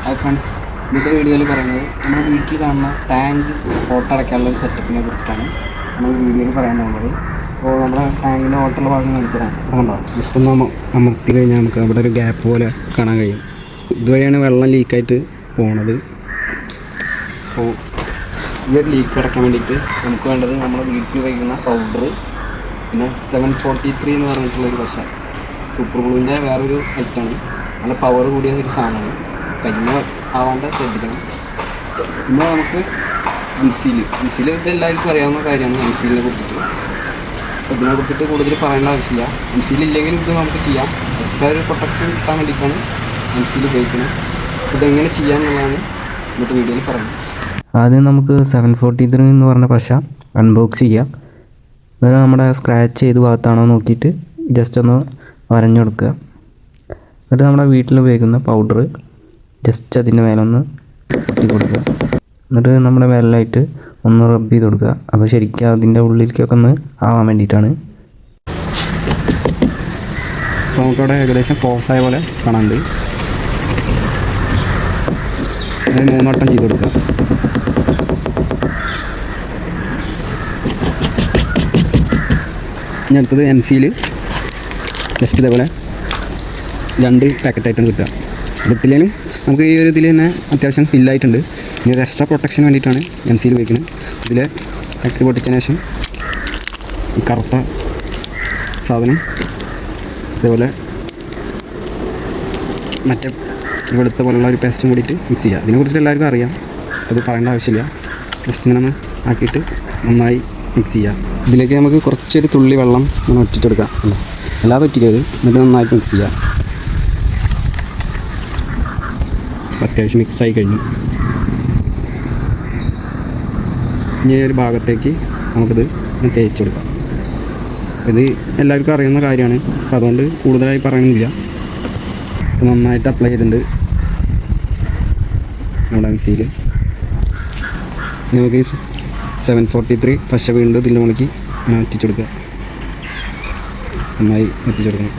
Hi friends, ഇന്നത്തെ വീഡിയോയിൽ പറയുന്നത് നമ്മുടെ വീട്ടിൽ കാണുന്ന ടാങ്ക് ഓട്ട അടയ്ക്കാനുള്ള ഒരു സെറ്റപ്പിനെ കുറിച്ചിട്ടാണ് നമ്മൾ വീഡിയോയിൽ പറയാൻ പോകുന്നത്. അപ്പോൾ നമ്മുടെ ടാങ്കിൻ്റെ ഓട്ടുള്ള ഭാഗം കാണിച്ചു തരാം. അതുകൊണ്ടോ ജസ്റ്റ് ഒന്ന് അമർത്തി കഴിഞ്ഞാൽ നമുക്ക് അവിടെ ഒരു ഗ്യാപ്പ് പോലെ കാണാൻ കഴിയും. ഇതുവഴിയാണ് വെള്ളം ലീക്കായിട്ട് പോകുന്നത്. അപ്പോൾ ഈ ഒരു ലീക്ക് അടയ്ക്കാൻ വേണ്ടിയിട്ട് നമുക്ക് വേണ്ടത് നമ്മുടെ വീട്ടിൽ ഉപയോഗിക്കുന്ന പൗഡർ, പിന്നെ 743 എന്ന് പറഞ്ഞിട്ടുള്ളൊരു പശ, സൂപ്പർ ഗ്ലൂവിൻ്റെ വേറൊരു ഐറ്റമാണ്. നല്ല പവർ കൂടിയ ഒരു സാധനമാണ്. കയ്യിൽ ആവാണ്ട് ശ്രദ്ധിക്കണം. പിന്നെ നമുക്ക് എംസീൽ ഇത് എല്ലാവർക്കും അറിയാവുന്ന കാര്യമാണ്. എംസീലിനെ കുറിച്ചിട്ട് ഇതിനെക്കുറിച്ചിട്ട് കൂടുതൽ പറയേണ്ട ആവശ്യമില്ല. എംസീൽ ഇല്ലെങ്കിലും ഇത് നമുക്ക് ചെയ്യാം. എക്സ്ട്രാ ഒരു പ്രൊട്ടക്ഷൻ കിട്ടാൻ വേണ്ടിയിട്ടാണ് എംസീൽ ഉപയോഗിക്കുന്നത്. ഇതെങ്ങനെ ചെയ്യാമെന്നുള്ളതാണ് ഇന്നത്തെ വീഡിയോയിൽ പറയുന്നത്. ആദ്യം നമുക്ക് 743 എന്ന് പറഞ്ഞ പശ അൺബോക്സ് ചെയ്യാം. എന്നിട്ട് നമ്മുടെ സ്ക്രാച്ച് ചെയ്ത് ഭാഗത്താണോ നോക്കിയിട്ട് ജസ്റ്റ് ഒന്ന് വരഞ്ഞു കൊടുക്കുക. എന്നിട്ട് നമ്മുടെ വീട്ടിൽ ഉപയോഗിക്കുന്ന പൗഡർ ജസ്റ്റ് അതിൻ്റെ മേലൊന്ന് ഒട്ടി കൊടുക്കുക. എന്നിട്ട് നമ്മുടെ വിരലായിട്ട് ഒന്ന് റബ്ബ് ചെയ്ത് കൊടുക്കുക. അപ്പോൾ ശരിക്കും അതിൻ്റെ ഉള്ളിലേക്കൊക്കെ ഒന്ന് ആവാൻ വേണ്ടിയിട്ടാണ്. അപ്പോൾ നമുക്കവിടെ ഏകദേശം ക്ലോസ് ആയ പോലെ കാണാനുണ്ട്. അതിന് 3 വട്ടം ചെയ്ത് കൊടുക്കുക. ഇനി അടുത്തത് എംസീൽ ജസ്റ്റ് ഇതേപോലെ 2 പാക്കറ്റായിട്ടും കിട്ടുക. ഇതിട്ടില്ലെങ്കിലും നമുക്ക് ഈ ഒരു ഇതിൽ തന്നെ അത്യാവശ്യം ഫില്ലായിട്ടുണ്ട്. ഇനി ഒരു എക്സ്ട്രാ പ്രൊട്ടക്ഷന് വേണ്ടിയിട്ടാണ് എംസീൽ ഉപയോഗിക്കുന്നത്. ഇതിൽ ഫാക്ടറി പൊട്ടിച്ചതിന് ശേഷം ഈ കറുത്ത സാധനം ഇതേപോലെ മറ്റേ വെളുത്ത പോലുള്ള ഒരു പേസ്റ്റും കൂടിയിട്ട് മിക്സ് ചെയ്യുക. ഇതിനെക്കുറിച്ച് എല്ലാവർക്കും അറിയാം, അത് പറയേണ്ട ആവശ്യമില്ല. ജസ്റ്റ് ഇങ്ങനെ ഒന്ന് ആക്കിയിട്ട് നന്നായി മിക്സ് ചെയ്യുക. ഇതിലേക്ക് നമുക്ക് കുറച്ചൊരു തുള്ളി വെള്ളം ഇങ്ങനെ ഒറ്റിച്ചെടുക്കാം. അല്ലാതെ ഒറ്റിക്കരുത്. എന്നിട്ട് നന്നായിട്ട് മിക്സ് ചെയ്യുക. അത്യാവശ്യം മിക്സായി കഴിഞ്ഞു. ഇനി ഒരു ഭാഗത്തേക്ക് നമുക്കിത് തേച്ച് കൊടുക്കാം. ഇത് എല്ലാവർക്കും അറിയുന്ന കാര്യമാണ്, അപ്പോൾ അതുകൊണ്ട് കൂടുതലായി പറയണമെന്നില്ല. നന്നായിട്ട് അപ്ലൈ ചെയ്തിട്ടുണ്ട് നമ്മുടെ എംസീൽ. നമുക്ക് 743 പശ വീണ്ടും ഇതിൽ മുളക്കി ഒറ്റിച്ചു കൊടുക്കുക. നന്നായി ഒറ്റിച്ചു കൊടുക്കണം.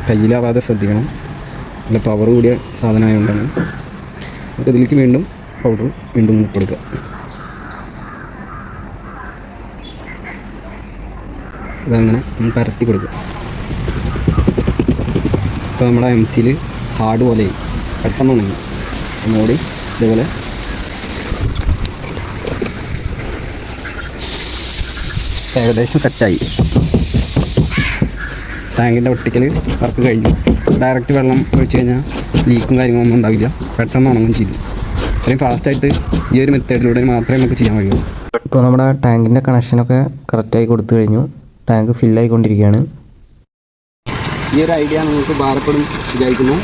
കയ്യിലാവാതെ ശ്രദ്ധിക്കണം. നല്ല പവർ കൂടിയ സാധനമായതുകൊണ്ടാണ്. എന്നിട്ട് ഇതിലേക്ക് വീണ്ടും പൗഡർ വീണ്ടും കൊടുക്കുക. ഇതങ്ങനെ പരത്തി കൊടുക്കുക. ഇപ്പോൾ നമ്മുടെ എംസീൽ ഹാർഡ് പോലെ പെട്ടെന്ന് ഉണങ്ങി. ഒന്നുകൂടി ഇതേപോലെ ഏകദേശം സെറ്റായി. ടാങ്കിൻ്റെ ഒട്ടിക്കൽ വർക്ക് കഴിഞ്ഞു. ഡയറക്റ്റ് വെള്ളം ഒഴിച്ച് കഴിഞ്ഞാൽ ലീക്കും കാര്യങ്ങളൊന്നും ഉണ്ടാവില്ല. പെട്ടെന്ന് ഉണങ്ങും ചെയ്തു. അത്രയും ഫാസ്റ്റായിട്ട് ഈ ഒരു മെത്തേഡിലൂടെ മാത്രമേ നമുക്ക് ചെയ്യാൻ കഴിയൂ. ഇപ്പോൾ നമ്മുടെ ടാങ്കിൻ്റെ കണക്ഷനൊക്കെ കറക്റ്റായി കൊടുത്തു കഴിഞ്ഞു. ടാങ്ക് ഫില്ലായിക്കൊണ്ടിരിക്കുകയാണ്. ഈ ഒരു ഐഡിയ നിങ്ങൾക്ക് ഉപകാരപ്പെടും വിചാരിക്കുന്നു.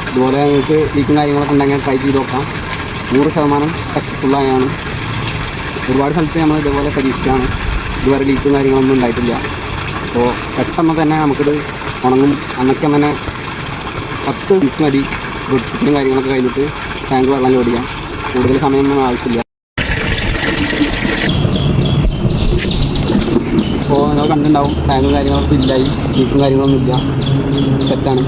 ഇതുപോലെ നിങ്ങൾക്ക് ലീക്കും കാര്യങ്ങളൊക്കെ ഉണ്ടെങ്കിൽ ട്രൈ ചെയ്ത് നോക്കാം. 100% സക്സസ്ഫുള്ളായാണ്. ഒരുപാട് സ്ഥലത്ത് നമ്മൾ ഇതുപോലെ പരീക്ഷിച്ചാണ്. ഇതുവരെ ലീക്കും കാര്യങ്ങളൊന്നും ഉണ്ടായിട്ടില്ല. അപ്പോൾ പെട്ടെന്ന് തന്നെ നമുക്കിത് ഉണങ്ങും. അന്നൊക്കെ തന്നെ 10 മിനിറ്റ് മതി വൃത്തിയും കാര്യങ്ങളൊക്കെ കഴിഞ്ഞിട്ട് ടാങ്ക് വെള്ളം ലോഡ് ചെയ്യാം. കൂടുതൽ സമയമൊന്നും ആവശ്യമില്ല. അപ്പോൾ നിങ്ങൾ കണ്ടിട്ടുണ്ടാവും ടാങ്കും കാര്യങ്ങളൊക്കെ ഇല്ലായി, ലീക്കും കാര്യങ്ങളൊന്നും ഇല്ല. സെറ്റാണ്.